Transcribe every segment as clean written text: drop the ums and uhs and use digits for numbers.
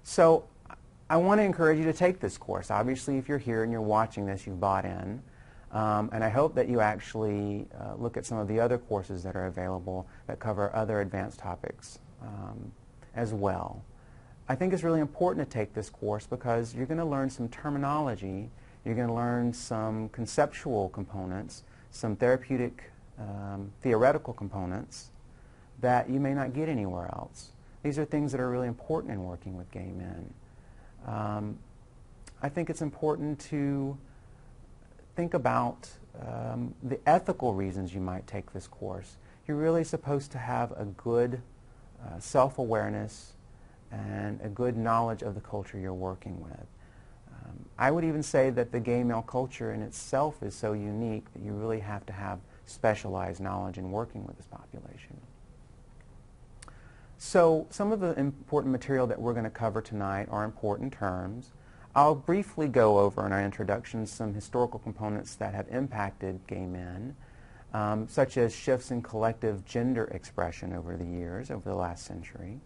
So I want to encourage you to take this course. Obviously, if you're here and you're watching this, you've bought in. And I hope that you actually look at some of the other courses that are available that cover other advanced topics as well. I think it's really important to take this course because you're going to learn some terminology, you're going to learn some conceptual components, some therapeutic, theoretical components that you may not get anywhere else. These are things that are really important in working with gay men. I think it's important to think about the ethical reasons you might take this course. You're really supposed to have a good self-awareness and a good knowledge of the culture you're working with. I would even say that the gay male culture in itself is so unique that you really have to have specialized knowledge in working with this population. So some of the important material that we're going to cover tonight are important terms. I'll briefly go over in our introduction some historical components that have impacted gay men, such as shifts in collective gender expression over the years, over the last century.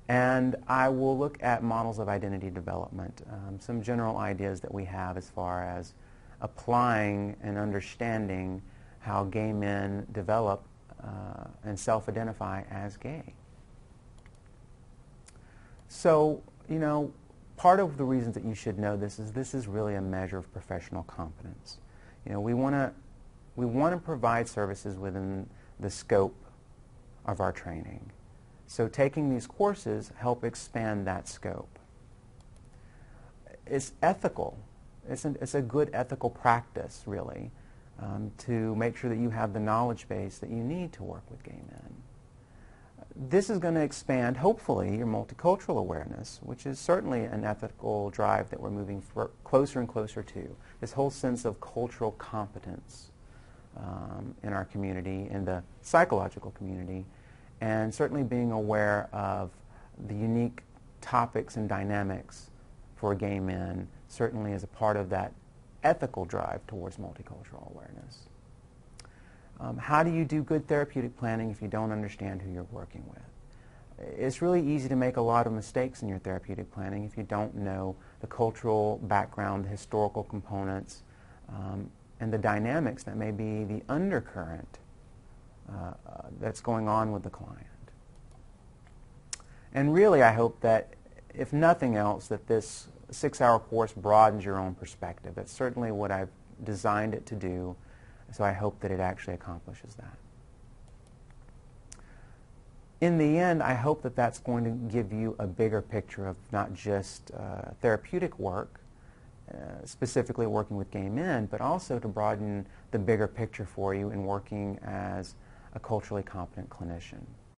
And I will look at models of identity development, some general ideas that we have as far as applying and understanding how gay men develop and self-identify as gay. So, you know, part of the reasons that you should know this is really a measure of professional competence. You know, we want to provide services within the scope of our training. So taking these courses help expand that scope. It's ethical. It's a good ethical practice, really, to make sure that you have the knowledge base that you need to work with gay men. This is going to expand, hopefully, your multicultural awareness, which is certainly an ethical drive that we're moving closer and closer to. This whole sense of cultural competence in our community, in the psychological community, and certainly being aware of the unique topics and dynamics for gay men certainly is a part of that ethical drive towards multicultural awareness. How do you do good therapeutic planning if you don't understand who you're working with? It's really easy to make a lot of mistakes in your therapeutic planning if you don't know the cultural background, the historical components, and the dynamics that may be the undercurrent that's going on with the client. And really, I hope that, if nothing else, that this 6-hour course broadens your own perspective. That's certainly what I've designed it to do. So I hope that it actually accomplishes that. In the end, I hope that that's going to give you a bigger picture of not just therapeutic work, specifically working with gay men, but also to broaden the bigger picture for you in working as a culturally competent clinician.